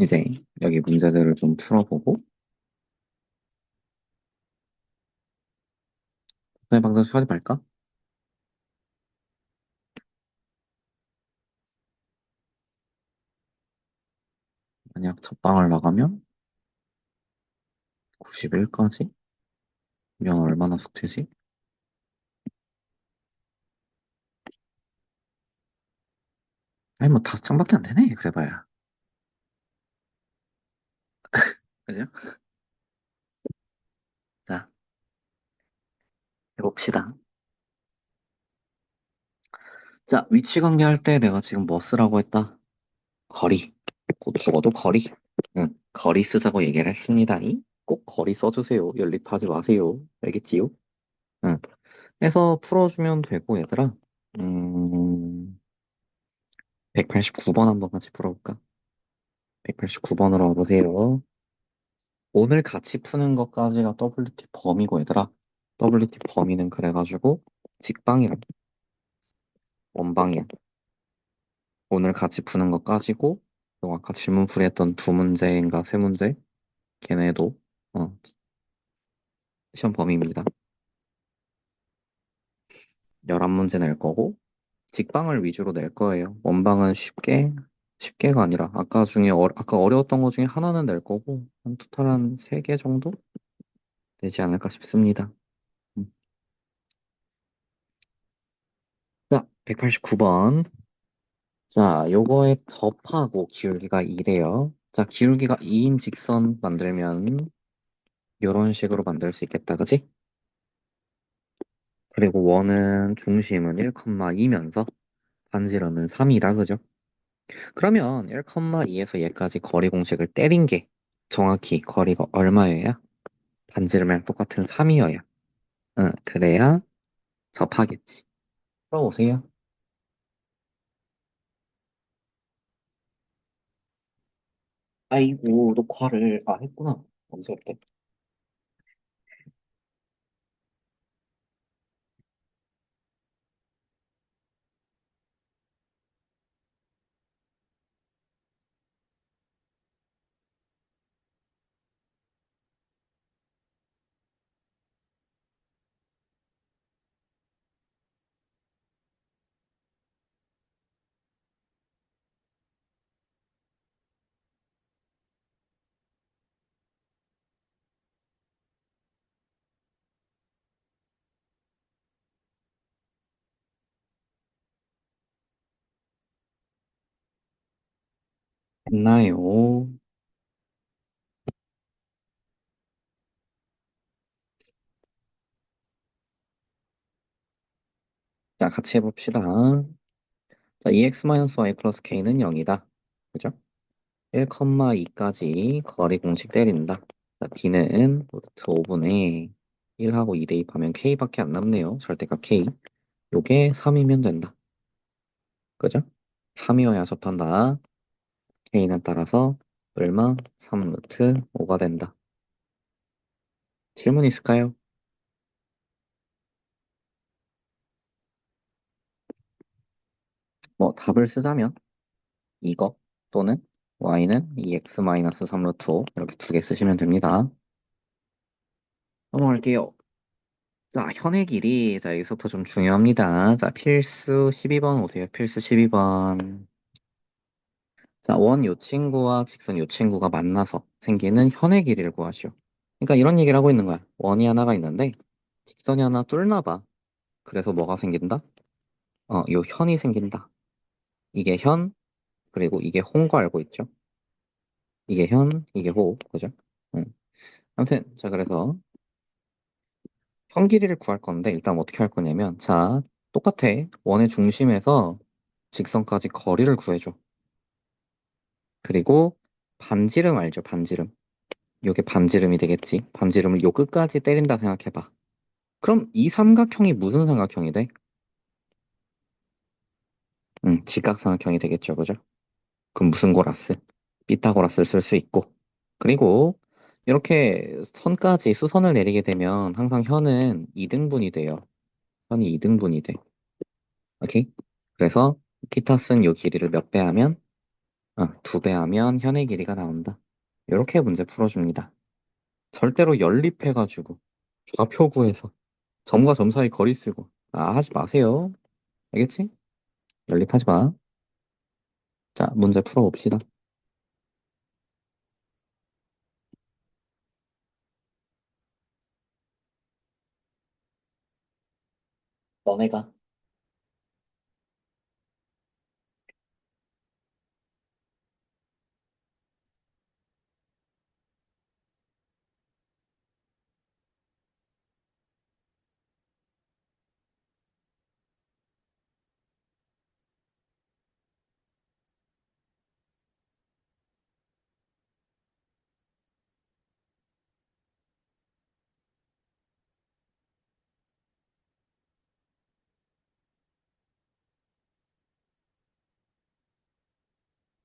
이제 여기 문제들을 좀 풀어보고 그냥 방송 하지 말까? 만약 첫 방을 나가면 91까지? 면 얼마나 숙제지? 아니 뭐 5장밖에 안 되네 그래봐야. 그죠? 자, 해봅시다. 자, 위치 관계할 때 내가 지금 뭐 쓰라고 했다? 거리. 곧 죽어도 거리. 응, 거리 쓰자고 얘기를 했습니다. 꼭 거리 써주세요. 연립하지 마세요. 알겠지요? 응. 해서 풀어주면 되고 얘들아. 음, 189번 한번 같이 풀어볼까? 189번으로 와보세요. 오늘 같이 푸는 것까지가 WT 범위고 얘들아. WT 범위는 그래가지고 직방이랑 원방이야. 오늘 같이 푸는 것까지고 또 아까 질문 풀이했던 두 문제인가 세 문제 걔네도 어, 시험 범위입니다. 11문제 낼 거고 직방을 위주로 낼 거예요. 원방은 쉽게가 아니라 아까 어려웠던 것 중에 하나는 낼 거고 한 토탈 한 3개 정도 되지 않을까 싶습니다. 음. 자, 189번. 자, 요거의 접하고 기울기가 2래요. 자, 기울기가 2인 직선 만들면 요런 식으로 만들 수 있겠다, 그지? 그리고 원은 중심은 1,2면서 반지름은 3이다, 그죠? 그러면 1,2에서 얘까지 거리 공식을 때린 게 정확히 거리가 얼마여야? 반지름이랑 똑같은 3이어야. 응, 그래야 접하겠지. 풀어보세요. 아이고, 녹화를, 했구나. 언제 했대? 했나요? 자, 같이 해봅시다. 자, 2x-y 플러스 k는 0이다. 그죠? 1,2까지 거리 공식 때린다. 자, d는 루트 5분의 1하고 2 대입하면 k밖에 안 남네요. 절대값 k. 요게 3이면 된다. 그죠? 3이어야 접한다. k는 따라서 얼마? 3 루트 5가 된다. 질문 있을까요? 뭐 답을 쓰자면 이거 또는 y는 2x-3 루트 5 이렇게 두 개 쓰시면 됩니다. 넘어갈게요. 자, 현의 길이. 자, 여기서부터 좀 중요합니다. 자, 필수 12번 오세요. 필수 12번. 자, 원 요 친구와 직선 요 친구가 만나서 생기는 현의 길이를 구하시오. 그러니까 이런 얘기를 하고 있는 거야. 원이 하나가 있는데 직선이 하나 뚫나 봐. 그래서 뭐가 생긴다? 요 현이 생긴다. 이게 현, 그리고 이게 홍거 알고 있죠? 이게 현, 이게 호, 그죠? 응. 아무튼, 자, 그래서 현 길이를 구할 건데 일단 어떻게 할 거냐면, 자, 똑같아. 원의 중심에서 직선까지 거리를 구해줘. 그리고 반지름 알죠? 반지름. 요게 반지름이 되겠지. 반지름을 요 끝까지 때린다 생각해봐. 그럼 이 삼각형이 무슨 삼각형이 돼? 직각삼각형이 되겠죠, 그죠? 그럼 무슨 고라스? 피타고라스를 쓸 수 있고. 그리고 이렇게 선까지 수선을 내리게 되면 항상 현은 2등분이 돼요. 현이 2등분이 돼. 오케이? 그래서 피타 쓴 요 길이를 몇 배 하면 두 배 하면 현의 길이가 나온다. 이렇게 문제 풀어줍니다. 절대로 연립해가지고 좌표 구해서 점과 점 사이 거리 쓰고 하지 마세요. 알겠지? 연립하지 마. 자, 문제 풀어봅시다. 너네가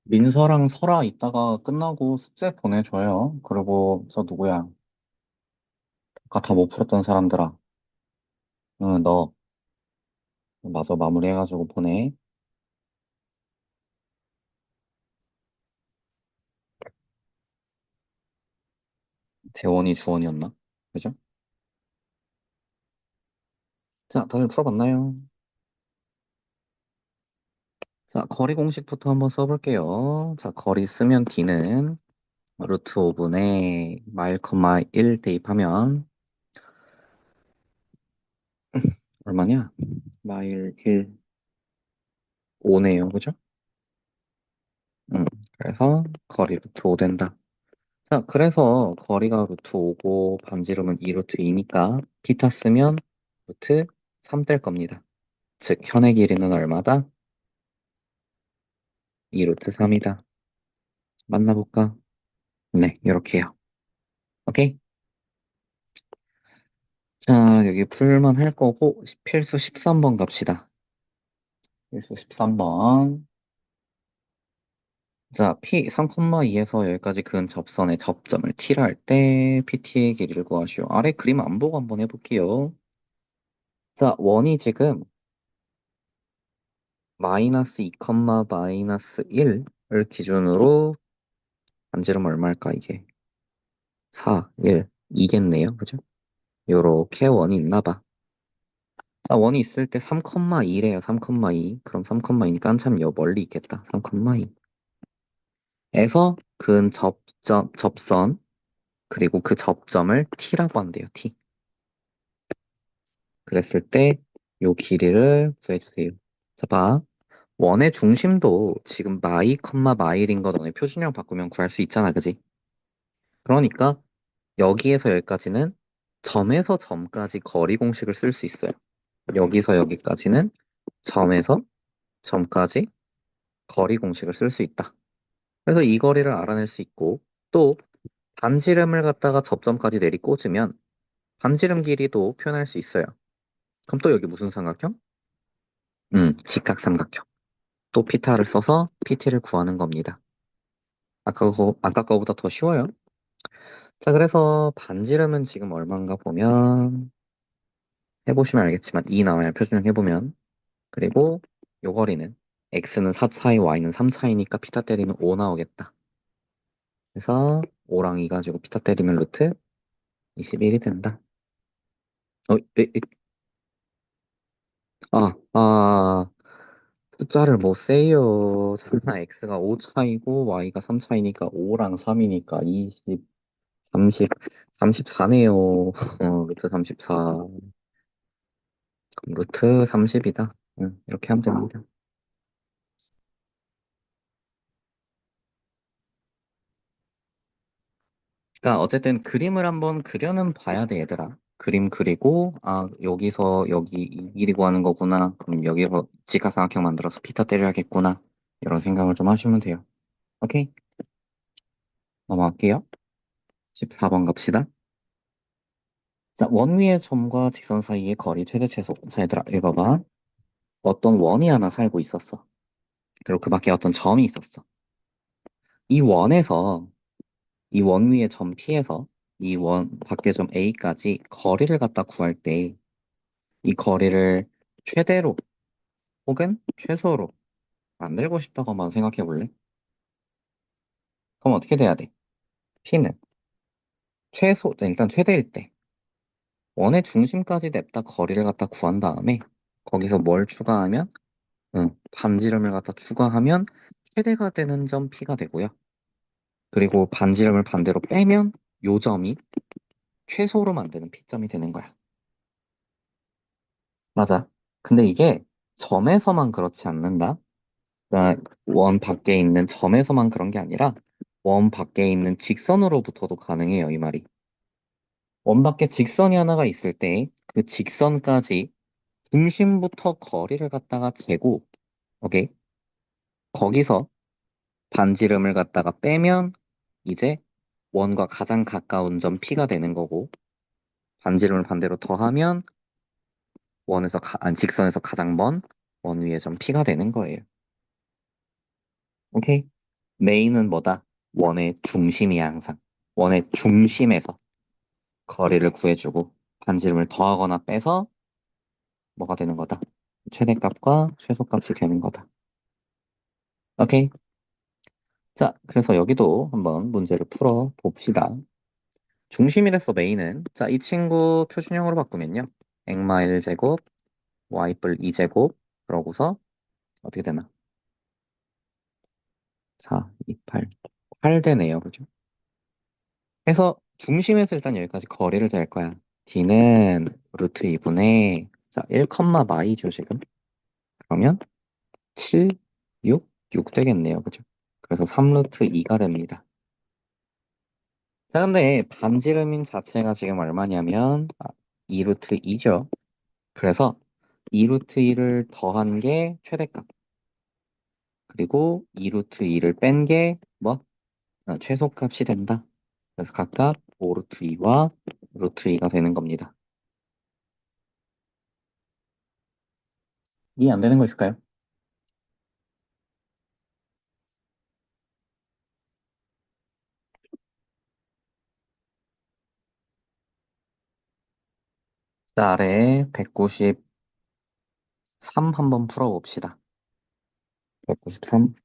민서랑 설아 이따가 끝나고 숙제 보내줘요. 그리고 저 누구야? 아까 다 못 풀었던 사람들아. 응, 너 마저 마무리해가지고 보내. 재원이 주원이었나? 그죠? 자, 다들 풀어봤나요? 자, 거리 공식부터 한번 써볼게요. 자, 거리 쓰면 D는 루트 5분의 마일, 1 대입하면 얼마냐? 마일 1, 5네요. 그죠? 음, 그래서 거리 루트 5 된다. 자, 그래서 거리가 루트 5고 반지름은 2 루트 2니까 피타 쓰면 루트 3 될 겁니다. 즉, 현의 길이는 얼마다? 2 루트 3이다. 만나볼까? 네, 이렇게요. 오케이? 자, 여기 풀만 할 거고 필수 13번 갑시다. 필수 13번. 자, P 3,2에서 여기까지 그은 접선의 접점을 T라 할 때 PT의 길이를 구하시오. 아래 그림 안 보고 한번 해볼게요. 자, 원이 지금 마이너스 2, 마이너스 1을 기준으로 반지름 얼마일까 이게? 4, 1, 2겠네요. 그죠? 요렇게 원이 있나 봐. 자, 원이 있을 때 3,2래요. 3,2. 그럼 3,2니까 한참 멀리 있겠다. 3,2. 에서 근 접선, 그리고 그 접점을 T라고 한대요. T. 그랬을 때 요 길이를 구해주세요. 자, 봐. 원의 중심도 지금 마일인 거 너네 표준형 바꾸면 구할 수 있잖아. 그지? 그러니까 여기에서 여기까지는 점에서 점까지 거리 공식을 쓸 수 있어요. 여기서 여기까지는 점에서 점까지 거리 공식을 쓸 수 있다. 그래서 이 거리를 알아낼 수 있고 또 반지름을 갖다가 접점까지 내리꽂으면 반지름 길이도 표현할 수 있어요. 그럼 또 여기 무슨 삼각형? 직각삼각형. 또 피타를 써서 PT를 구하는 겁니다. 아까 거보다 더 쉬워요. 자, 그래서 반지름은 지금 얼마인가 보면 해보시면 알겠지만 2 나와요. 표준형 해보면. 그리고 요 거리는 x는 4 차이, y는 3 차이니까 피타 때리면 5 나오겠다. 그래서 5랑 2 가지고 피타 때리면 루트 21이 된다. 어, 아, 숫자를 못 세요. 설마 x가 5 차이고 y가 3 차이니까 5랑 3이니까 20, 30, 34네요. 루트 34. 그럼 루트 30이다. 이렇게 하면 됩니다. 그러니까 어쨌든 그림을 한번 그려는 봐야 돼, 얘들아. 그림 그리고 여기서 여기 이 길이 구하는 거구나. 그럼 여기서 직각삼각형 만들어서 피타 때려야겠구나. 이런 생각을 좀 하시면 돼요. 오케이? 넘어갈게요. 14번 갑시다. 자, 원 위의 점과 직선 사이의 거리 최대 최소. 자, 얘들아, 읽어봐. 어떤 원이 하나 살고 있었어. 그리고 그 밖에 어떤 점이 있었어. 이 원에서 이 원 위의 점 P에서 이 원 밖의 점 A까지 거리를 갖다 구할 때 이 거리를 최대로 혹은 최소로 만들고 싶다고 한번 생각해 볼래? 그럼 어떻게 돼야 돼? P는 최소, 일단 최대일 때 원의 중심까지 냅다 거리를 갖다 구한 다음에 거기서 뭘 추가하면 반지름을 갖다 추가하면 최대가 되는 점 P가 되고요. 그리고 반지름을 반대로 빼면 요 점이 최소로 만드는 P점이 되는 거야. 맞아. 근데 이게 점에서만 그렇지 않는다. 그러니까 원 밖에 있는 점에서만 그런 게 아니라 원 밖에 있는 직선으로부터도 가능해요, 이 말이. 원 밖에 직선이 하나가 있을 때 그 직선까지 중심부터 거리를 갖다가 재고, 오케이? 거기서 반지름을 갖다가 빼면 이제 원과 가장 가까운 점 P가 되는 거고, 반지름을 반대로 더하면 직선에서 가장 먼 원 위의 점 P가 되는 거예요. 오케이? 메인은 뭐다? 원의 중심이야, 항상. 원의 중심에서 거리를 구해주고, 반지름을 더하거나 빼서 뭐가 되는 거다? 최대값과 최소값이 되는 거다. 오케이? 자, 그래서 여기도 한번 문제를 풀어 봅시다. 중심이랬어, 메인은. 자, 이 친구 표준형으로 바꾸면요. 액마 1제곱, y뿔 2제곱, 그러고서 어떻게 되나? 4, 2, 8 되네요. 그죠? 해서 중심에서 일단 여기까지 거리를 잴 거야. d는 루트 2분의 자, 1, 마이죠, 지금. 그러면 7, 6 되겠네요. 그죠? 그래서 3 루트 2가 됩니다. 자, 근데 반지름인 자체가 지금 얼마냐면 2 루트 2죠. 그래서 2 루트 2를 더한 게 최대값. 그리고 2 루트 2를 뺀 게 뭐? 최소값이 된다. 그래서 각각 5 루트 2와 루트 2가 되는 겁니다. 이해 안 되는 거 있을까요? 자, 아래 193 한번 풀어봅시다. 193.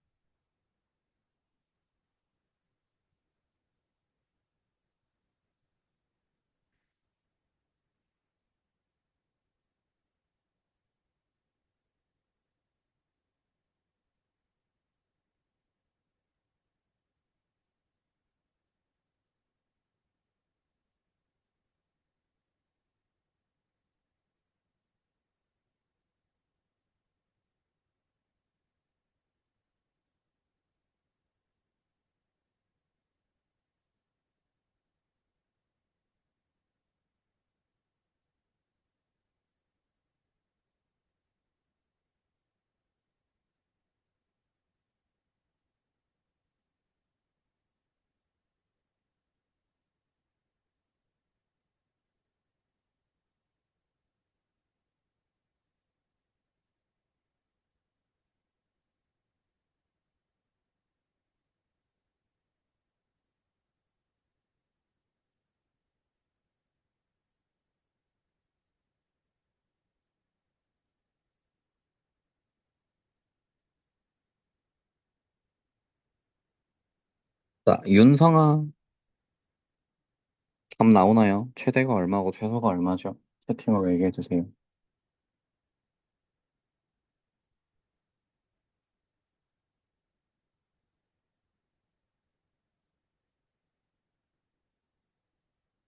자, 윤성아, 답 나오나요? 최대가 얼마고 최소가 얼마죠? 채팅으로 얘기해 주세요.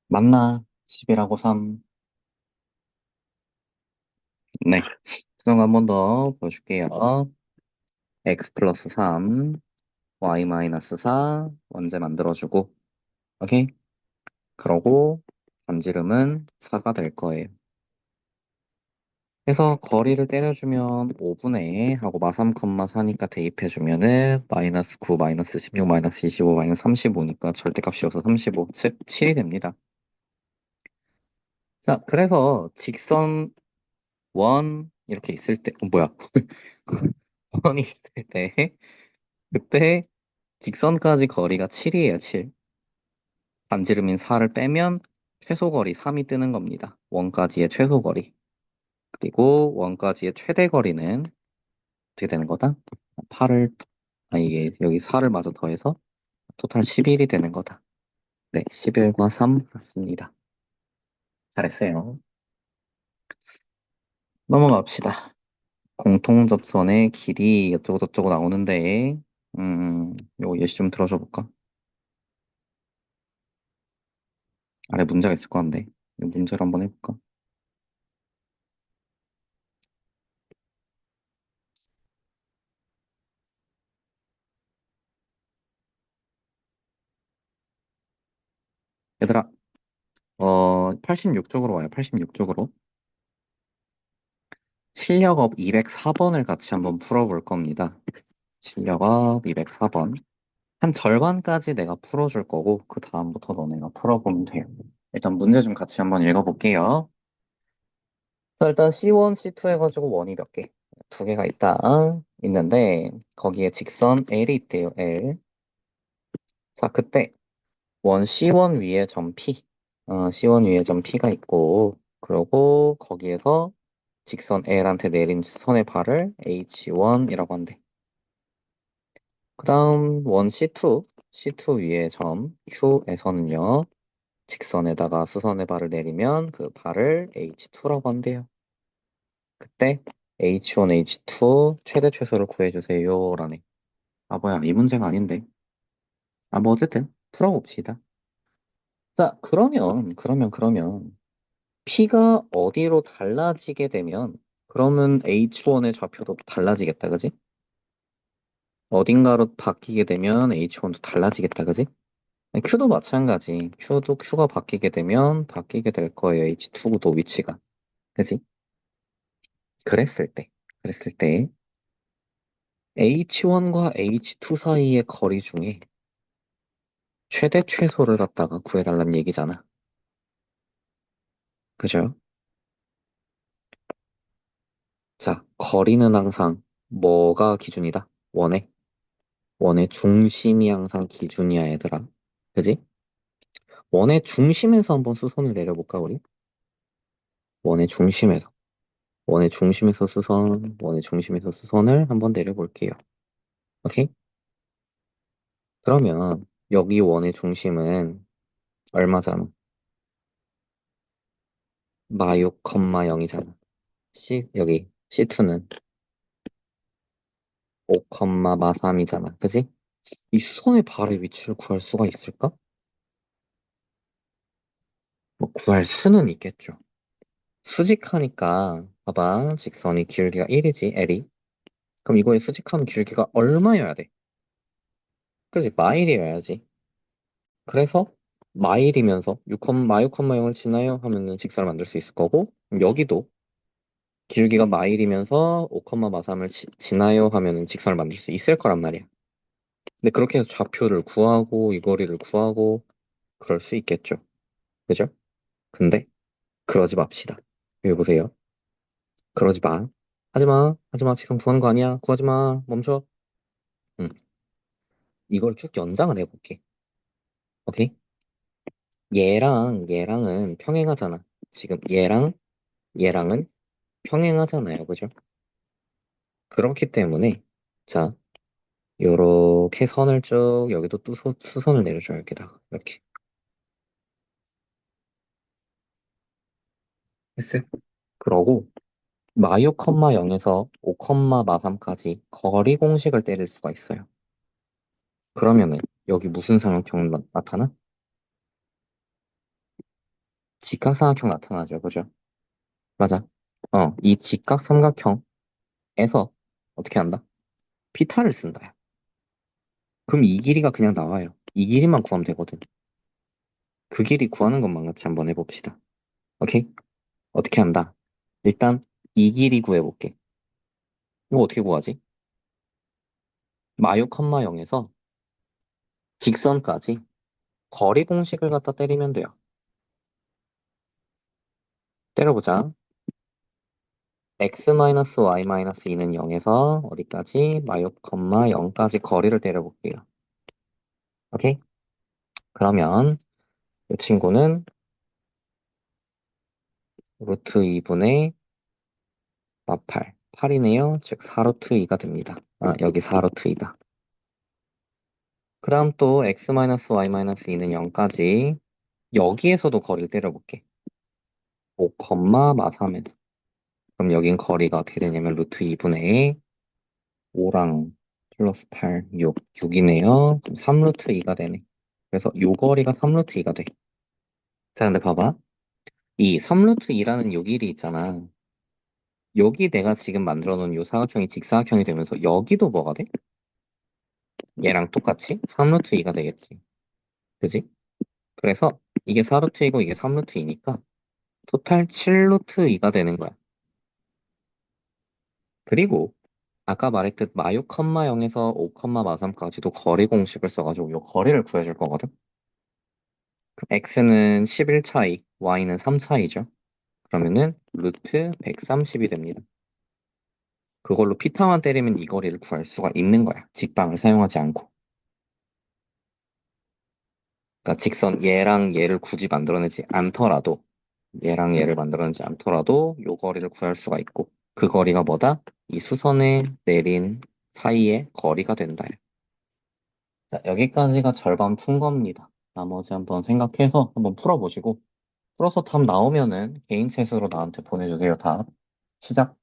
맞나? 10이라고 3. 네. 수능 한 번 더 보여줄게요. x 플러스 3, y 마이너스 4, 원제 만들어주고, 오케이? 그러고, 반지름은 4가 될 거예요. 해서 거리를 때려주면 5분의 하고 마3, 4니까 대입해주면은 마이너스 9, 마이너스 16, 마이너스 25, 마이너스 35니까 절대값이 없어 35, 즉 7이 됩니다. 자, 그래서 직선 원 이렇게 있을 때, 뭐야? 원이 있을 때, 그때 직선까지 거리가 7이에요, 7. 반지름인 4를 빼면 최소거리 3이 뜨는 겁니다. 원까지의 최소거리. 그리고 원까지의 최대거리는 어떻게 되는 거다? 8을, 이게 여기 4를 마저 더해서 토탈 11이 되는 거다. 네, 11과 3 맞습니다. 잘했어요. 넘어갑시다. 공통접선의 길이 어쩌고저쩌고 나오는데, 요거 예시 좀 들어줘 볼까? 아래 문제가 있을 것 같은데. 이 문제를 한번 해볼까? 얘들아, 86쪽으로 와요. 86쪽으로. 실력업 204번을 같이 한번 풀어볼 겁니다. 실력업 204번. 한 절반까지 내가 풀어줄 거고, 그 다음부터 너네가 풀어보면 돼요. 일단 문제 좀 같이 한번 읽어볼게요. 자, 일단 C1, C2 해가지고 원이 몇 개? 두 개가 있다. 있는데, 거기에 직선 L이 있대요, L. 자, 그때 원 C1 위에 점 P. C1 위에 점 P가 있고, 그리고 거기에서 직선 L한테 내린 선의 발을 H1이라고 한대. 그 다음 원 C2. C2 위에 점 Q에서는요, 직선에다가 수선의 발을 내리면 그 발을 H2라고 한대요. 그때 H1, H2 최대 최소를 구해주세요. 라네. 아, 뭐야. 이 문제가 아닌데. 아, 뭐 어쨌든 풀어봅시다. 자, 그러면 P가 어디로 달라지게 되면 그러면 H1의 좌표도 달라지겠다, 그지? 어딘가로 바뀌게 되면 H1도 달라지겠다, 그지? Q도 마찬가지. Q가 바뀌게 되면 바뀌게 될 거예요. H2도 위치가. 그지? 그랬을 때. 그랬을 때 H1과 H2 사이의 거리 중에 최대 최소를 갖다가 구해달라는 얘기잖아. 그죠? 자, 거리는 항상 뭐가 기준이다? 원의 중심이 항상 기준이야, 얘들아. 그지? 원의 중심에서 한번 수선을 내려볼까, 우리? 원의 중심에서. 원의 중심에서 수선을 한번 내려볼게요. 오케이? 그러면 여기 원의 중심은 얼마잖아? 마6, 0이잖아. 여기 C2는 5, 마3이잖아. 그지? 이 수선의 발의 위치를 구할 수가 있을까? 뭐 구할 수는 있겠죠. 수직하니까 봐봐. 직선이 길이가 1이지, L이. 그럼 이거의 수직함 길이가 얼마여야 돼? 그지? 마일이어야지. 그래서 마일이면서 6,0을 지나요 하면은 직선을 만들 수 있을 거고, 그럼 여기도 길기가 마일이면서 5,마3을 지나요 하면은 직선을 만들 수 있을 거란 말이야. 근데 그렇게 해서 좌표를 구하고 이 거리를 구하고 그럴 수 있겠죠. 그죠? 근데 그러지 맙시다. 여기 보세요. 그러지 마. 하지 마. 하지 마. 지금 구하는 거 아니야. 구하지 마. 멈춰. 응. 이걸 쭉 연장을 해볼게. 오케이? 얘랑은 평행하잖아. 지금 얘랑은 평행하잖아요. 그죠? 그렇기 때문에 자, 요렇게 선을 쭉 여기도 또 수선을 내려줘요. 여기다가 이렇게 했어요. 그러고 마6, 0에서 5, 마3까지 거리 공식을 때릴 수가 있어요. 그러면은 여기 무슨 삼각형 나타나? 직각삼각형 나타나죠. 그죠? 맞아. 이 직각삼각형에서 어떻게 한다? 피타를 쓴다. 그럼 이 길이가 그냥 나와요. 이 길이만 구하면 되거든. 그 길이 구하는 것만 같이 한번 해봅시다. 오케이? 어떻게 한다? 일단 이 길이 구해볼게. 이거 어떻게 구하지? 마유 컴마 0에서 직선까지 거리 공식을 갖다 때리면 돼요. 때려보자. x-y-2는 0에서 어디까지? 마유 컴마 0까지 거리를 때려볼게요. 오케이? 그러면 이 친구는 루트 2분의 마8. 8이네요. 즉 4루트 2가 됩니다. 여기 4루트 2다. 그 다음 또 x-y-2는 0까지. 여기에서도 거리를 때려볼게. 5, 마 3에서. 그럼 여긴 거리가 어떻게 되냐면 루트 2분의 5랑 플러스 8, 6, 6이네요. 그럼 3루트 2가 되네. 그래서 요 거리가 3루트 2가 돼. 자, 근데 봐봐. 이 3루트 2라는 요 길이 있잖아. 여기 내가 지금 만들어 놓은 요 사각형이 직사각형이 되면서 여기도 뭐가 돼? 얘랑 똑같이 3루트 2가 되겠지. 그지? 그래서 이게 4루트 2고 이게 3루트 2니까 토탈 7루트 2가 되는 거야. 그리고 아까 말했듯 마 6, 0에서 5, 마 3까지도 거리 공식을 써가지고 요 거리를 구해줄 거거든. 그럼 x는 11 차이, y는 3 차이죠. 그러면은 루트 130이 됩니다. 그걸로 피타만 때리면 이 거리를 구할 수가 있는 거야. 직방을 사용하지 않고. 그러니까 직선 얘랑 얘를 굳이 만들어내지 않더라도 얘랑 얘를 만들어내지 않더라도 요 거리를 구할 수가 있고 그 거리가 뭐다? 이 수선에 내린 사이의 거리가 된다. 자, 여기까지가 절반 푼 겁니다. 나머지 한번 생각해서 한번 풀어보시고 풀어서 답 나오면은 개인 챗으로 나한테 보내주세요. 답. 시작.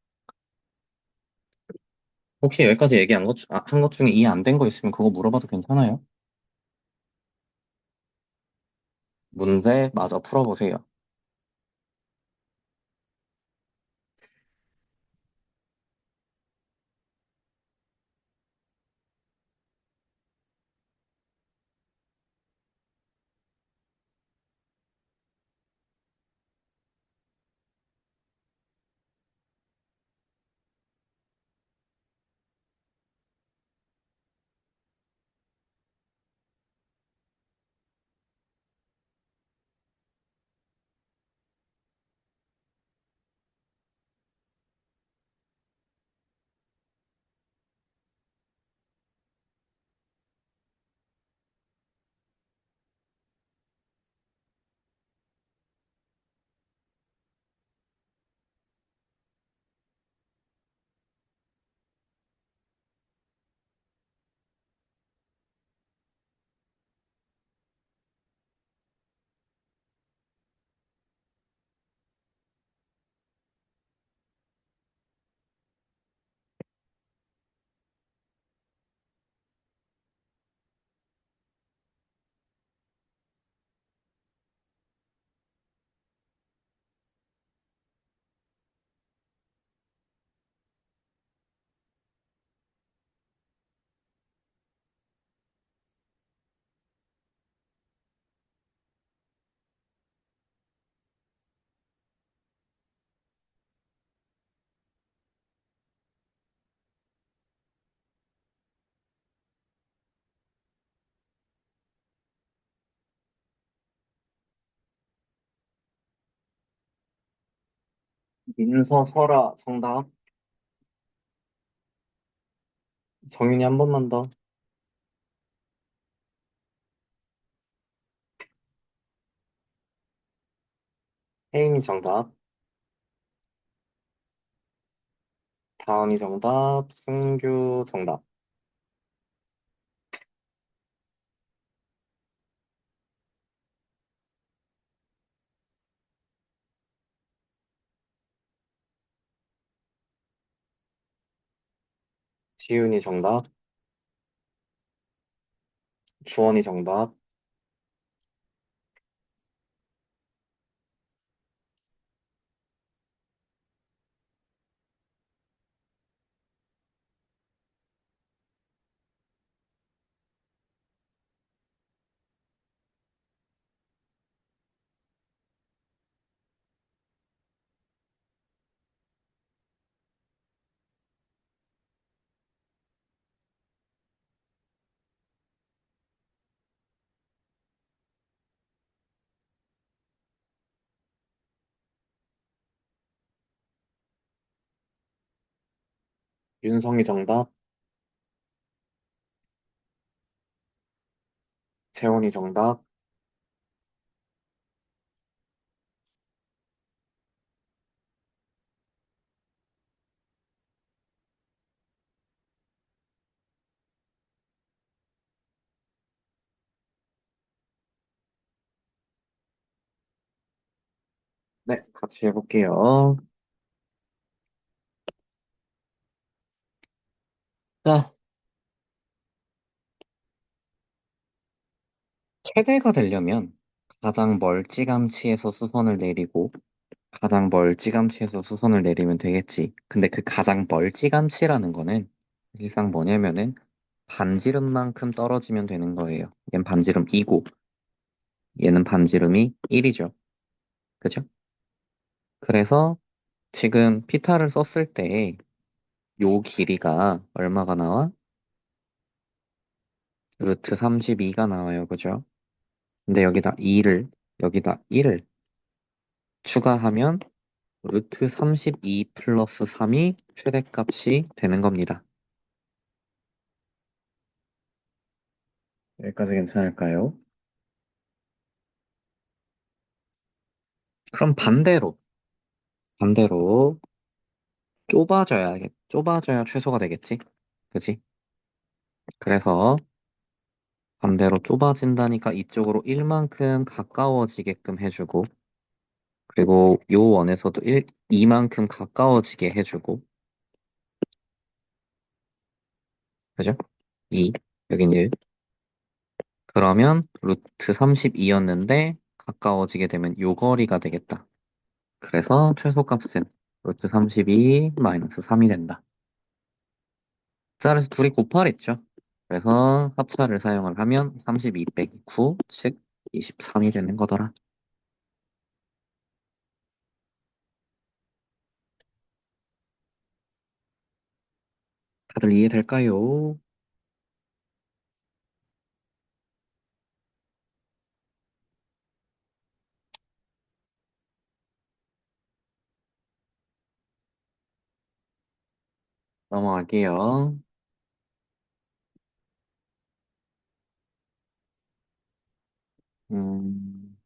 혹시 여기까지 얘기한 한 것 중에 이해 안 된 거 있으면 그거 물어봐도 괜찮아요? 문제 마저 풀어보세요. 민서, 설아, 정답. 정윤이 한 번만 더. 혜인이 정답. 다은이 정답. 승규 정답. 지윤이 정답. 주원이 정답. 윤성이 정답. 재원이 정답. 네, 같이 해볼게요. 자, 최대가 되려면 가장 멀찌감치에서 수선을 내리고 가장 멀찌감치에서 수선을 내리면 되겠지. 근데 그 가장 멀찌감치라는 거는 사실상 뭐냐면은 반지름만큼 떨어지면 되는 거예요. 얘는 반지름 2고 얘는 반지름이 1이죠. 그죠? 그래서 지금 피타를 썼을 때 요 길이가 얼마가 나와? 루트 32가 나와요. 그죠? 근데 여기다 1을 추가하면 루트 32 플러스 3이 최대값이 되는 겁니다. 여기까지 괜찮을까요? 그럼 반대로 좁아져야 최소가 되겠지? 그지? 그래서 반대로 좁아진다니까 이쪽으로 1만큼 가까워지게끔 해주고, 그리고 요 원에서도 2만큼 가까워지게 해주고, 그죠? 2, 여긴 1. 그러면 루트 32였는데 가까워지게 되면 요 거리가 되겠다. 그래서 최소값은 루트 32 마이너스 3이 된다. 자, 그래서 둘이 곱하랬죠. 그래서 합차를 사용을 하면 32 빼기 9, 즉 23이 되는 거더라. 다들 이해될까요? 넘어갈게요. 음,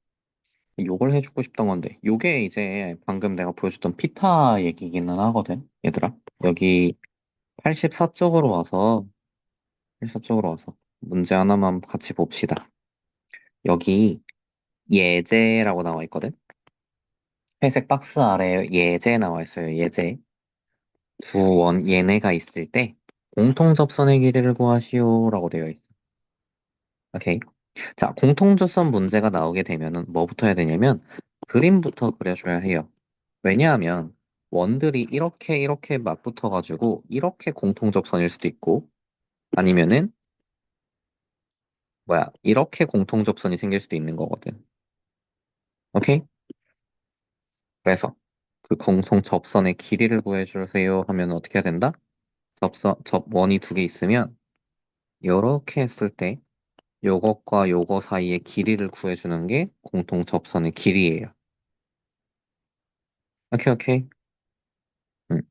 요걸 해주고 싶던 건데, 요게 이제 방금 내가 보여줬던 피타 얘기기는 하거든, 얘들아. 여기 84쪽으로 와서, 84쪽으로 와서 문제 하나만 같이 봅시다. 여기 예제라고 나와 있거든? 회색 박스 아래에 예제 나와 있어요, 예제. 두 얘네가 있을 때 공통접선의 길이를 구하시오라고 되어 있어. 오케이. 자, 공통접선 문제가 나오게 되면은 뭐부터 해야 되냐면 그림부터 그려줘야 해요. 왜냐하면 원들이 이렇게 맞붙어가지고 이렇게 공통접선일 수도 있고 아니면은 이렇게 공통접선이 생길 수도 있는 거거든. 오케이? 그래서 그 공통접선의 길이를 구해주세요 하면 어떻게 해야 된다? 원이 두 개 있으면 이렇게 했을 때 요것과 요거 사이의 길이를 구해주는 게 공통 접선의 길이에요. 오케이, 오케이. 응.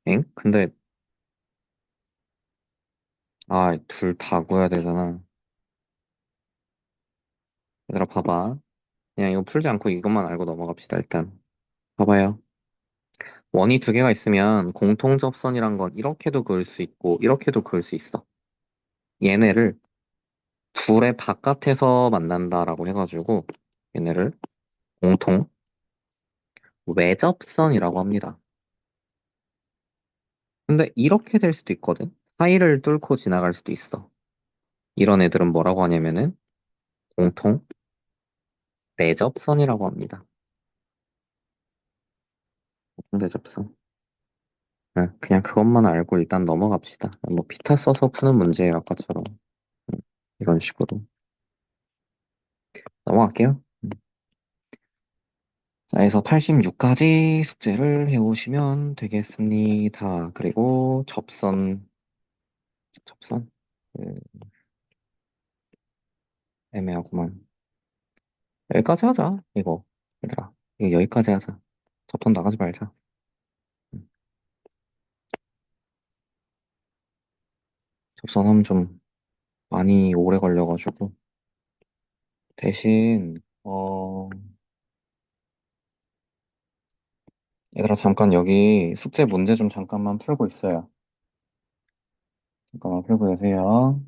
엥? 근데, 둘 다 구해야 되잖아. 얘들아, 봐봐. 그냥 이거 풀지 않고 이것만 알고 넘어갑시다, 일단. 봐봐요. 원이 두 개가 있으면 공통 접선이란 건 이렇게도 그을 수 있고, 이렇게도 그을 수 있어. 얘네를 둘의 바깥에서 만난다라고 해가지고, 얘네를 공통 외접선이라고 합니다. 근데 이렇게 될 수도 있거든. 사이를 뚫고 지나갈 수도 있어. 이런 애들은 뭐라고 하냐면은 공통 내접선이라고 합니다. 공통 내접선. 그냥 그것만 알고 일단 넘어갑시다. 뭐 피타 써서 푸는 문제예요, 아까처럼. 음, 이런 식으로. 넘어갈게요. 자, 그래서 86까지 숙제를 해오시면 되겠습니다. 그리고 접선? 그, 애매하구만. 여기까지 하자, 이거. 얘들아, 이거 여기까지 하자. 접선 나가지 말자. 음, 접선하면 좀 많이 오래 걸려가지고. 대신, 얘들아, 잠깐 여기 숙제 문제 좀 잠깐만 풀고 있어요. 잠깐만 풀고 계세요.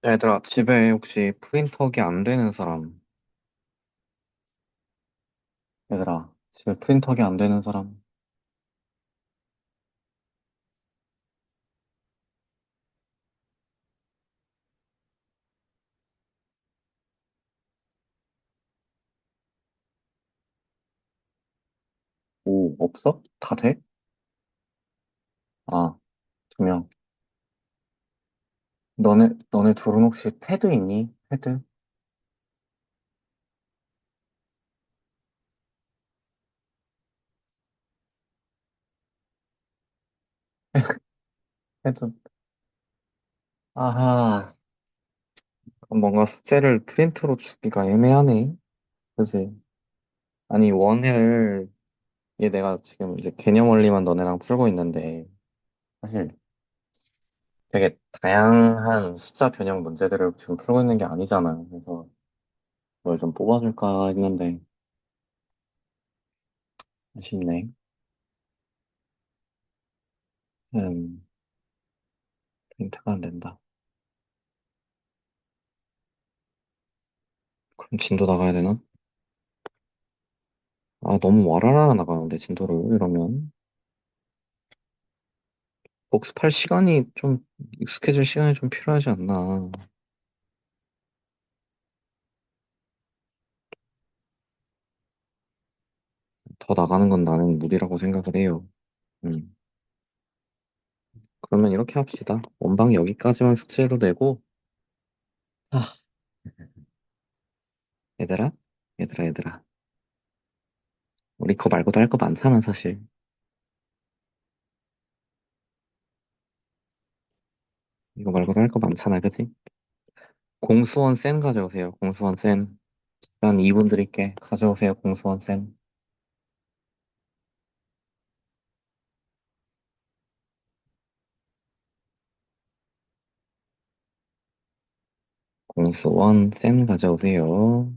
얘들아, 집에 혹시 프린터기 안 되는 사람? 얘들아, 집에 프린터기 안 되는 사람? 오, 없어? 다 돼? 아, 두 명. 너네 둘은 혹시 패드 있니? 패드? 패드. 아하, 그럼 뭔가 숙제를 프린트로 주기가 애매하네. 그지? 아니, 원을, 얘 내가 지금 이제 개념 원리만 너네랑 풀고 있는데, 사실 되게 다양한 숫자 변형 문제들을 지금 풀고 있는 게 아니잖아. 그래서 뭘 좀 뽑아줄까 했는데, 아쉽네. 음, 프린트가 안 된다. 그럼 진도 나가야 되나? 아, 너무 와라라라 나가는데, 진도를, 이러면. 복습할 시간이 좀, 익숙해질 시간이 좀 필요하지 않나. 더 나가는 건 나는 무리라고 생각을 해요. 음. 그러면 이렇게 합시다. 원방 여기까지만 숙제로 내고, 아, 얘들아, 얘들아. 우리 거 말고도 할 거 많잖아, 사실. 이거 말고도 할 거 많잖아, 그치? 공수원 센 가져오세요, 공수원 센. 시간 2분 드릴게. 가져오세요, 공수원 센. 공수원 센 가져오세요.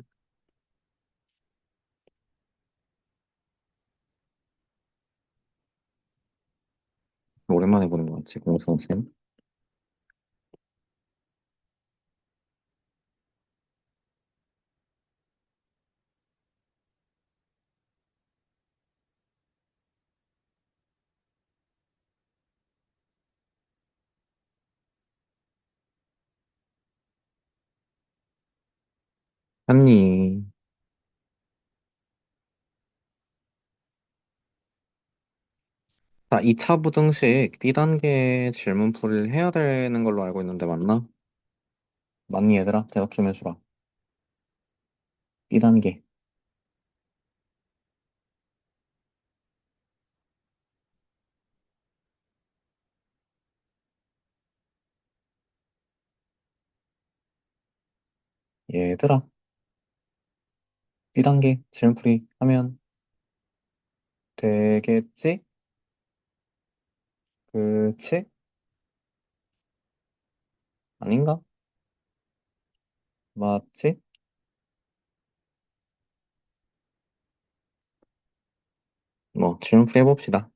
오랜만에 보는 것 같지, 공수원 센. 한니. 자, 2차 부등식 B단계 질문풀이를 해야 되는 걸로 알고 있는데 맞나? 맞니 얘들아? 대답 좀 해주라. B단계. 얘들아, B단계 질문풀이 하면 되겠지? 그치? 아닌가? 맞지? 뭐, 질문풀이 해봅시다.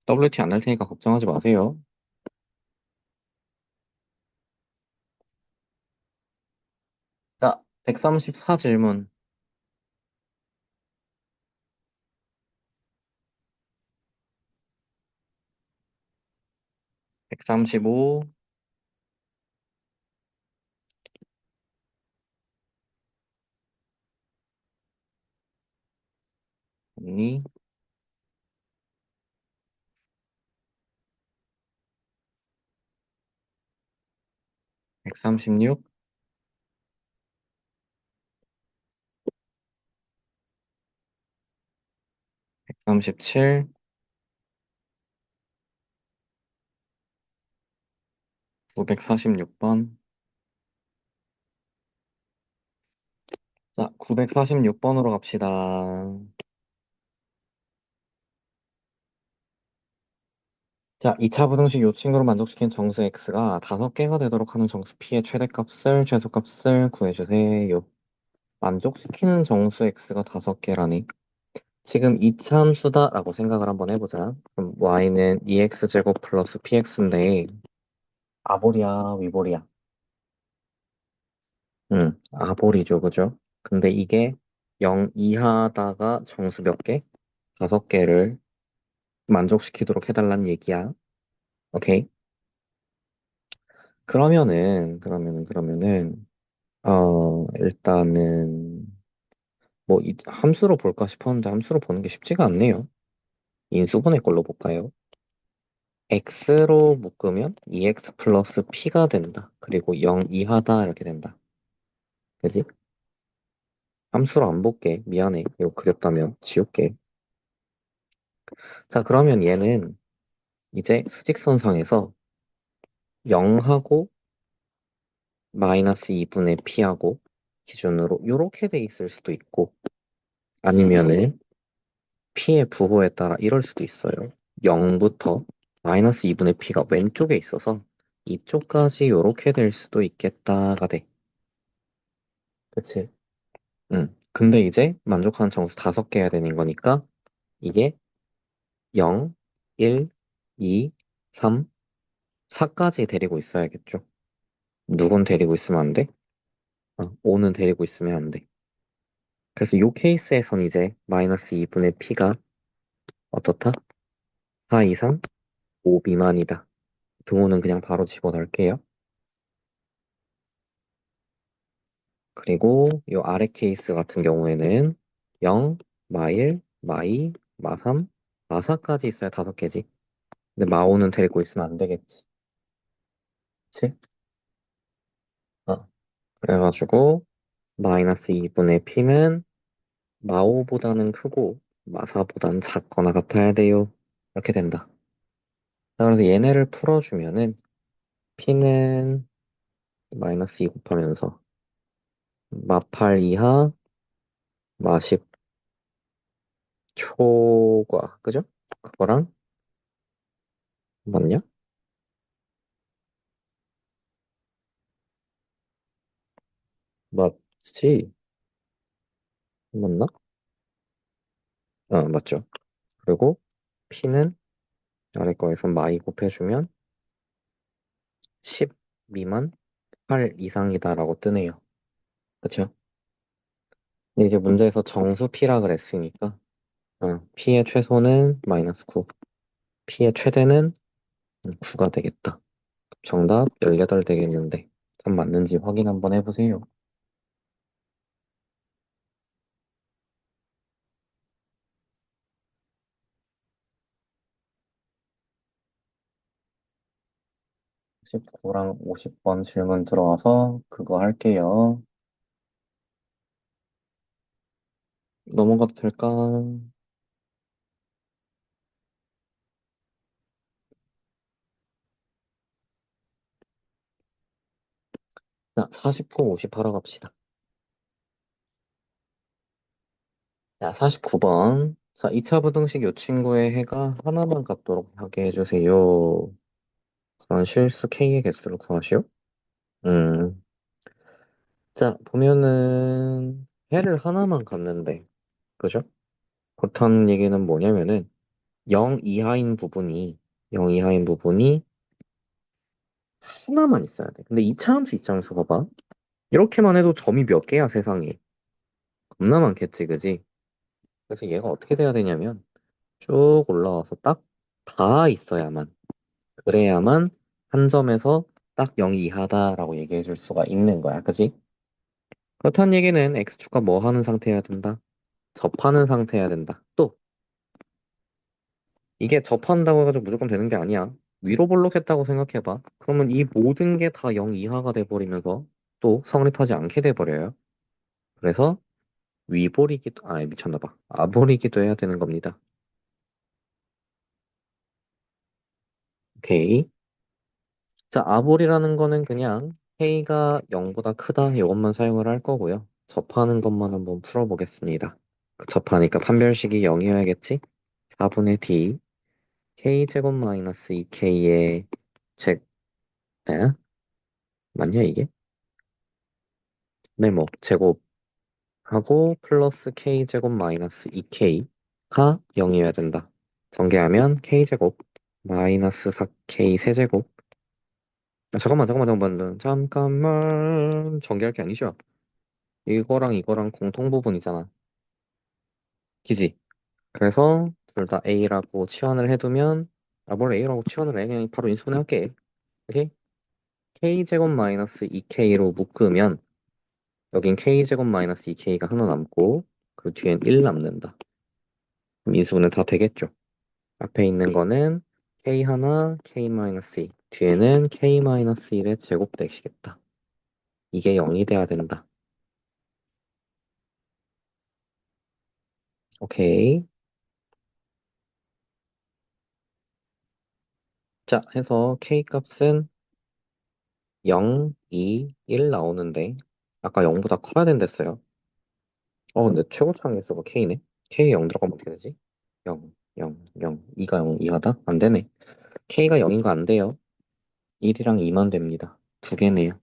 WT 안 날 테니까 걱정하지 마세요. 자, 134 질문. 135, 언니, 136, 137, 946번. 자, 946번으로 갑시다. 자, 2차 부등식 요 친구를 만족시킨 정수 x가 5개가 되도록 하는 정수 p의 최대값을, 최소값을 구해주세요. 만족시키는 정수 x가 5개라니. 지금 이차함수다라고 생각을 한번 해보자. 그럼 y는 2x제곱 플러스 px인데 아보리야, 위보리야? 응, 아보리죠, 그죠? 근데 이게 0 이하다가 정수 몇 개? 5개를 만족시키도록 해달란 얘기야. 오케이? 그러면은, 일단은, 뭐, 함수로 볼까 싶었는데 함수로 보는 게 쉽지가 않네요. 인수분해 걸로 볼까요? x로 묶으면 2x 플러스 p가 된다. 그리고 0 이하다 이렇게 된다. 그지? 함수로 안 볼게. 미안해. 이거 그렸다면 지울게. 자, 그러면 얘는 이제 수직선상에서 0하고 마이너스 2분의 p하고 기준으로 이렇게 돼 있을 수도 있고 아니면은 p의 부호에 따라 이럴 수도 있어요. 0부터 마이너스 2분의 p가 왼쪽에 있어서 이쪽까지 이렇게 될 수도 있겠다가 돼. 그치? 응. 근데 이제 만족하는 정수 5개 해야 되는 거니까 이게 0, 1, 2, 3, 4까지 데리고 있어야겠죠. 누군 데리고 있으면 안 돼? 5는 데리고 있으면 안 돼. 그래서 이 케이스에선 이제 마이너스 2분의 p가 어떻다? 4 이상 5 미만이다. 등호는 그냥 바로 집어넣을게요. 그리고 이 아래 케이스 같은 경우에는 0, 마일, 마이, 마삼, 마사까지 있어야 5개지. 근데 마오는 데리고 있으면 안 되겠지. 그치? 어. 그래가지고 마이너스 2분의 p는 마오보다는 크고 마사보다는 작거나 같아야 돼요. 이렇게 된다. 자, 그래서 얘네를 풀어주면은 p는 마이너스 2 곱하면서 마8 이하 마10 초과 그죠? 그거랑 맞냐? 맞지? 맞나? 맞죠. 그리고 p는 아래 거에서 마이 곱해주면 10 미만 8 이상이다라고 뜨네요. 그쵸? 근데 이제 문제에서 정수 p라 그랬으니까 p의 최소는 마이너스 9, p의 최대는 9가 되겠다. 정답 18 되겠는데 답 맞는지 확인 한번 해보세요. 19랑 50번 질문 들어와서 그거 할게요. 넘어가도 될까? 자, 49, 50 하러 갑시다. 자, 49번. 자, 2차 부등식 요 친구의 해가 하나만 같도록 하게 해주세요. 그런 실수 K의 개수를 구하시오. 음, 자, 보면은 해를 하나만 갖는데, 그죠? 그렇다는 얘기는 뭐냐면은 0 이하인 부분이 0 이하인 부분이 하나만 있어야 돼. 근데 2차 함수 입장에서 봐봐. 이렇게만 해도 점이 몇 개야, 세상에. 겁나 많겠지, 그지? 그래서 얘가 어떻게 돼야 되냐면 쭉 올라와서 딱 다 있어야만. 그래야만 한 점에서 딱 0 이하다라고 얘기해 줄 수가 있는 거야. 그지? 그렇다는 얘기는 X축과 뭐 하는 상태여야 된다? 접하는 상태여야 된다. 또 이게 접한다고 해가지고 무조건 되는 게 아니야. 위로 볼록했다고 생각해봐. 그러면 이 모든 게 다 0 이하가 돼버리면서 또 성립하지 않게 돼버려요. 그래서 위볼이기도, 미쳤나 봐. 아볼이기도 해야 되는 겁니다. 오케이. 자, 아볼이라는 거는 그냥 K가 0보다 크다 이것만 사용을 할 거고요. 접하는 것만 한번 풀어보겠습니다. 그 접하니까 판별식이 0이어야겠지? 4분의 D K제곱 마이너스 2K의 제, 에? 맞냐 이게? 네, 뭐 제곱하고 플러스 K제곱 마이너스 2K가 0이어야 된다. 전개하면 K제곱 마이너스 4K 세제곱 잠깐만. 전개할 게 아니죠. 이거랑 이거랑 공통 부분이잖아. 기지? 그래서 둘 다 A라고 치환을 해두면, 뭘 A라고 치환을 해. 그냥 바로 인수분해할게. 오케이? K제곱 마이너스 2K로 묶으면, 여긴 K제곱 마이너스 2K가 하나 남고, 그 뒤엔 1 남는다. 그럼 인수분해 다 되겠죠? 앞에 있는 거는 K 하나, K 마이너스 2. 뒤에는 K 마이너스 1의 제곱되시겠다. 이게 0이 돼야 된다. 오케이. 자, 해서 K 값은 0, 2, 1 나오는데, 아까 0보다 커야 된댔어요. 근데 최고 창의수가 K네. K에 0 들어가면 어떻게 되지? 0, 0, 0. 2가 0 이하다? 안 되네. K가 0인 거 안 돼요. 1이랑 2만 됩니다. 두 개네요.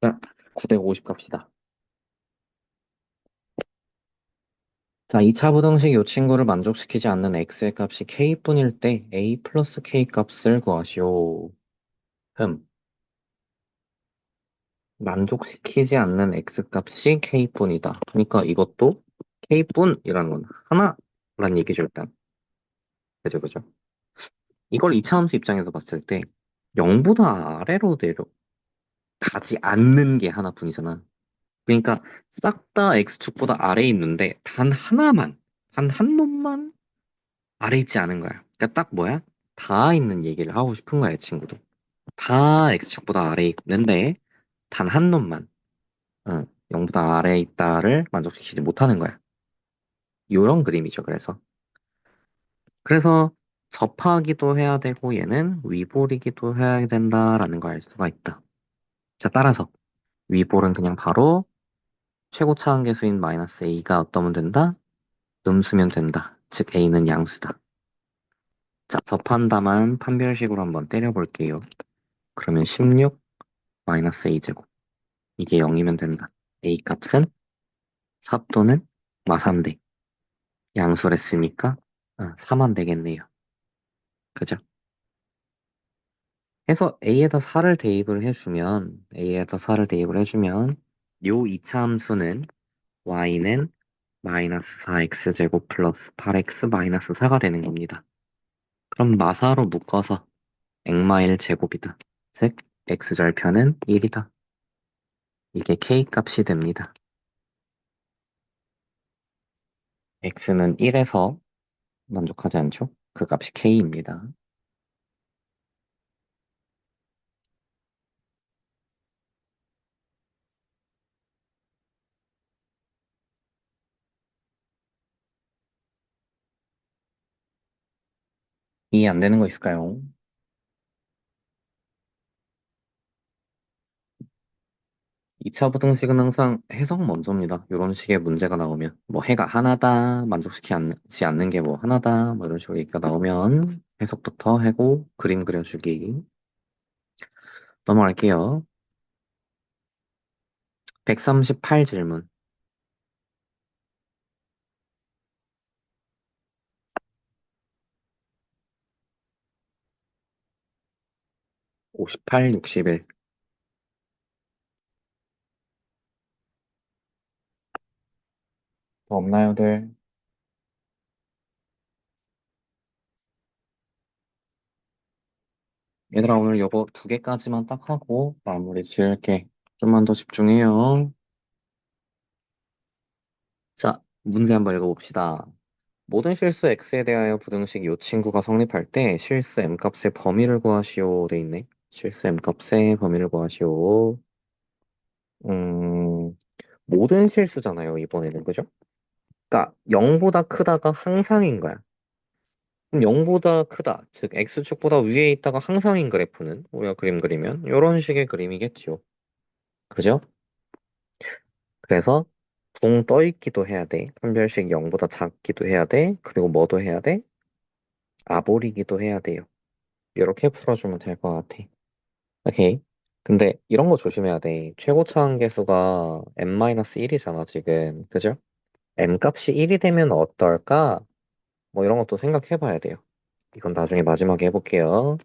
자, 950 갑시다. 자, 2차 부등식 이 친구를 만족시키지 않는 x의 값이 k뿐일 때 a 플러스 k 값을 구하시오. 흠. 만족시키지 않는 x 값이 k뿐이다. 그러니까 이것도 k뿐이라는 건 하나란 얘기죠, 일단. 그죠, 그죠? 이걸 이차 함수 입장에서 봤을 때 0보다 아래로 내려가지 않는 게 하나뿐이잖아. 그러니까 싹 다 x축보다 아래에 있는데 단 한 놈만 아래 있지 않은 거야. 그러니까 딱 뭐야? 다 있는 얘기를 하고 싶은 거야, 이 친구도. 다 x축보다 아래에 있는데 단 한 놈만 0보다 아래에 있다를 만족시키지 못하는 거야. 요런 그림이죠, 그래서 접하기도 해야 되고 얘는 위볼이기도 해야 된다라는 걸 알 수가 있다. 자, 따라서 위볼은 그냥 바로 최고 차항계수인 마이너스 a가 어떠면 된다? 음수면 된다. 즉 a는 양수다. 자, 접한다만 판별식으로 한번 때려볼게요. 그러면 16 마이너스 a제곱. 이게 0이면 된다. a 값은 사또는 마산대. 양수랬으니까 4만 되겠네요. 그죠? 해서 A에다 4를 대입을 해주면 요 이차 함수는 y는 마이너스 4x제곱 플러스 8x 마이너스 4가 되는 겁니다. 그럼 마사로 묶어서 액마1 제곱이다. 즉 x절편은 1이다. 이게 k 값이 됩니다. x는 1에서 만족하지 않죠? 그 값이 k입니다. 이해 안 되는 거 있을까요? 2차 부등식은 항상 해석 먼저입니다. 이런 식의 문제가 나오면 뭐 해가 하나다 만족시키지 않는 게 뭐 하나다 뭐 이런 식으로 얘기가 나오면 해석부터 하고 그림 그려주기 넘어갈게요. 138 질문. 58, 61. 더 없나요들? 얘들아 오늘 요거 두 개까지만 딱 하고 마무리 지을게. 좀만 더 집중해요. 자, 문제 한번 읽어봅시다. 모든 실수 x에 대하여 부등식 요 친구가 성립할 때 실수 m값의 범위를 구하시오 돼 있네. 실수 m값의 범위를 구하시오. 음, 모든 실수잖아요, 이번에는. 그죠? 그러니까 0보다 크다가 항상인 거야. 그럼 0보다 크다. 즉 x축보다 위에 있다가 항상인 그래프는 우리가 그림 그리면 이런 식의 그림이겠죠. 그죠? 그래서 붕 떠 있기도 해야 돼. 판별식 0보다 작기도 해야 돼. 그리고 뭐도 해야 돼? 아보리기도 해야 돼요. 이렇게 풀어주면 될 것 같아. 오케이. 근데 이런 거 조심해야 돼. 최고 차항계수가 n-1이잖아, 지금. 그죠? m 값이 1이 되면 어떨까? 뭐 이런 것도 생각해 봐야 돼요. 이건 나중에 마지막에 해볼게요.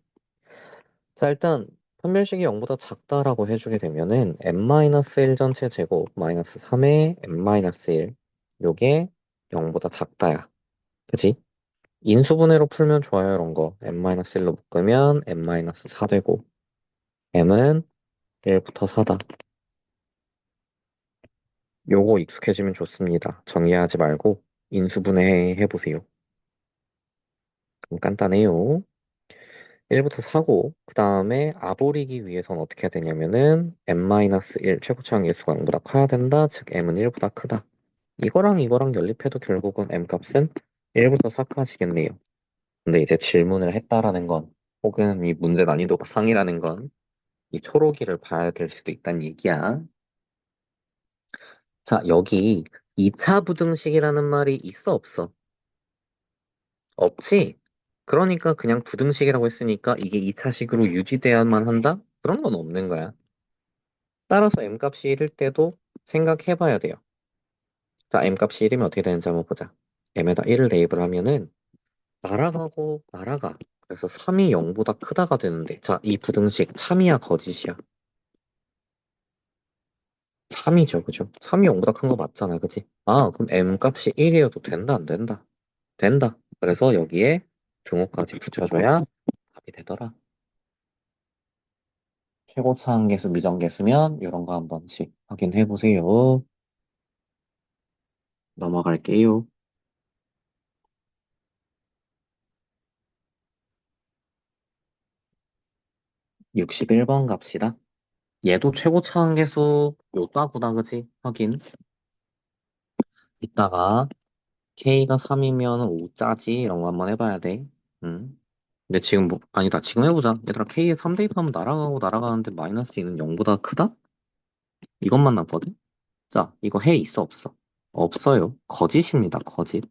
자, 일단 판별식이 0보다 작다라고 해주게 되면은 n-1 전체 제곱 마이너스 3의 n-1 요게 0보다 작다야. 그지? 인수분해로 풀면 좋아요, 이런 거. n-1로 묶으면 n-4 되고 m은 1부터 4다. 요거 익숙해지면 좋습니다. 정리하지 말고 인수분해 해보세요. 그럼 간단해요. 1부터 4고 그 다음에 아보리기 위해서는 어떻게 해야 되냐면은 n-1 최고차항 계수가 0보다 커야 된다. 즉 m은 1보다 크다. 이거랑 이거랑 연립해도 결국은 m 값은 1부터 4까지겠네요. 근데 이제 질문을 했다라는 건 혹은 이 문제 난이도가 상이라는 건 이 초록이를 봐야 될 수도 있다는 얘기야. 자, 여기 2차 부등식이라는 말이 있어 없어? 없지? 그러니까 그냥 부등식이라고 했으니까 이게 2차식으로 유지돼야만 한다? 그런 건 없는 거야. 따라서 m값이 1일 때도 생각해 봐야 돼요. 자, m값이 1이면 어떻게 되는지 한번 보자. m에다 1을 대입을 하면은 날아가고 날아가. 그래서 3이 0보다 크다가 되는데 자, 이 부등식 참이야 거짓이야? 참이죠, 그죠? 3이 0보다 큰 거 맞잖아, 그지? 아, 그럼 m값이 1이어도 된다, 안 된다? 된다. 그래서 여기에 등호까지 붙여줘야 답이 되더라. 최고차항계수, 미정계수면 이런 거 한 번씩 확인해 보세요. 넘어갈게요. 61번 갑시다. 얘도 최고차항계수 요따구다 그지? 확인. 이따가 K가 3이면 5 짜지 이런 거 한번 해봐야 돼. 응. 근데 지금 뭐 아니다. 지금 해보자. 얘들아 K에 3 대입하면 날아가고 날아가는데 마이너스 2는 0보다 크다? 이것만 남거든? 자, 이거 해 있어 없어? 없어요. 거짓입니다. 거짓.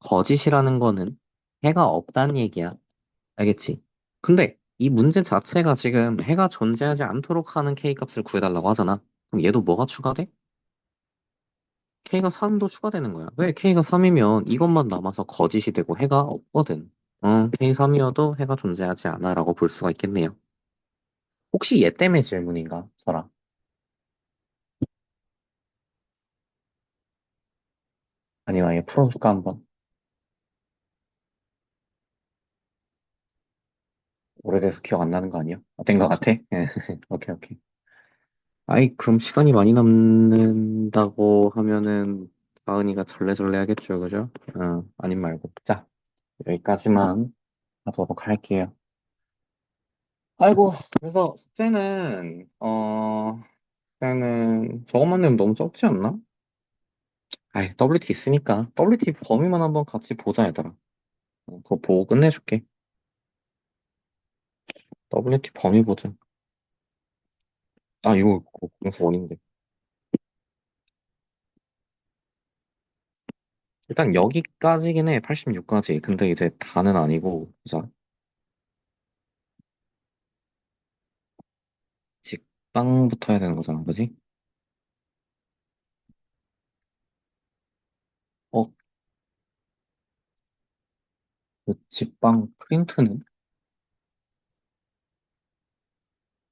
거짓이라는 거는 해가 없다는 얘기야. 알겠지? 근데 이 문제 자체가 지금 해가 존재하지 않도록 하는 K값을 구해달라고 하잖아. 그럼 얘도 뭐가 추가돼? K가 3도 추가되는 거야. 왜? K가 3이면 이것만 남아서 거짓이 되고 해가 없거든. K 3이어도 해가 존재하지 않아 라고 볼 수가 있겠네요. 혹시 얘 때문에 질문인가? 설아. 아니면 얘 풀어줄까 한번? 오래돼서 기억 안 나는 거 아니야? 된 거 같아? 오케이, 오케이. 아이, 그럼 시간이 많이 남는다고 하면은 다은이가 절레절레 하겠죠, 그죠? 아님 말고. 자, 여기까지만 하도록 할게요. 아이고, 그래서 숙제는 저것만 내면 너무 적지 않나? 아이, WT 있으니까. WT 범위만 한번 같이 보자, 얘들아. 그거 보고 끝내줄게. WT 범위 보자. 아, 이거 공수 원인데. 일단 여기까지긴 해, 86까지. 근데 이제 다는 아니고, 자, 직방부터 해야 되는 거잖아, 그지? 어, 그 직방 프린트는?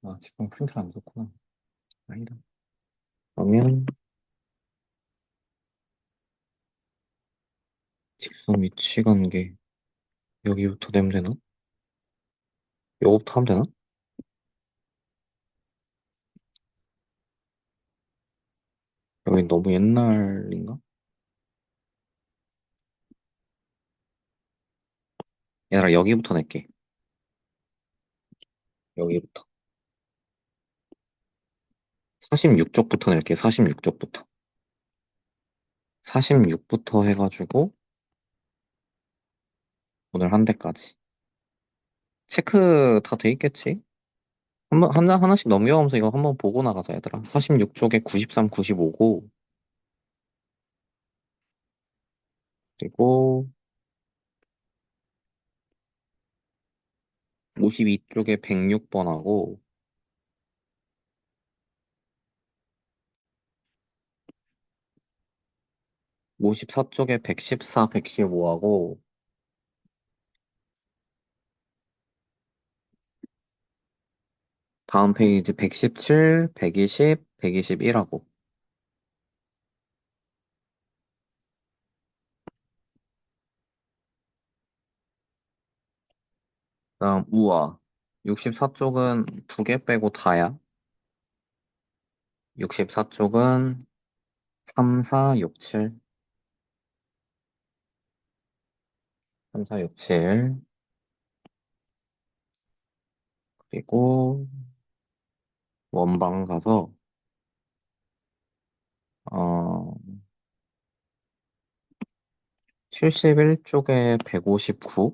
아, 직방 프린트를 안 줬구나. 아니다. 그러면 직선 위치 관계 여기부터 내면 되나? 요거부터 하면 되나? 여기 너무 옛날인가? 얘들아, 여기부터 낼게. 여기부터. 46쪽부터 낼게. 46쪽부터. 46부터 해가지고 오늘 한 대까지. 체크 다 돼 있겠지? 하나씩 넘겨가면서 이거 한번 보고 나가자, 얘들아. 46쪽에 93, 95고, 그리고 52쪽에 106번하고 54쪽에 114, 115하고 다음 페이지 117, 120, 121하고 그다음 우아 64쪽은 두 개 빼고 다야. 64쪽은 3, 4, 6, 7, 3, 4, 6, 7 그리고 원방 가서 어 71쪽에 159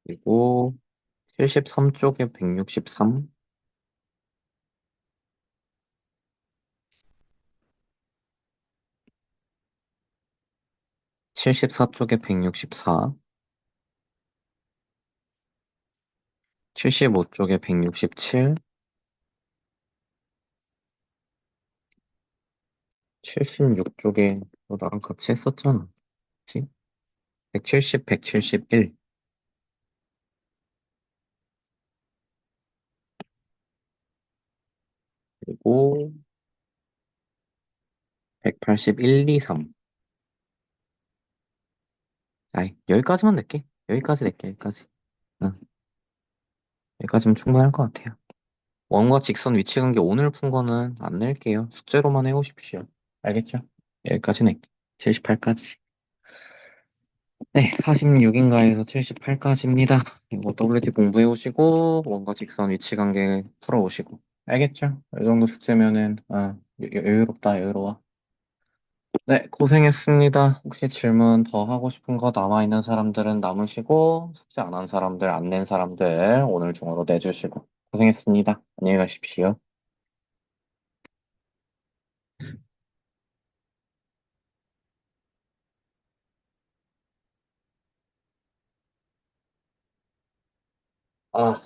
그리고 73쪽에 163 74쪽에 164 75쪽에 167 76쪽에 너 나랑 같이 했었잖아. 그치? 170, 171 그리고 181, 2, 3 아이, 여기까지만 낼게. 여기까지 낼게, 여기까지. 응, 여기까지면 충분할 것 같아요. 원과 직선 위치 관계 오늘 푼 거는 안 낼게요. 숙제로만 해오십시오. 알겠죠? 여기까지 낼게. 78까지. 네, 46인가에서 78까지입니다. 이거 WD 공부해 오시고, 원과 직선 위치 관계 풀어 오시고. 알겠죠? 이 정도 숙제면은, 여유롭다, 여유로워. 네, 고생했습니다. 혹시 질문 더 하고 싶은 거 남아있는 사람들은 남으시고, 숙제 안 한 사람들, 안 낸 사람들 오늘 중으로 내주시고. 고생했습니다. 안녕히 가십시오. 아,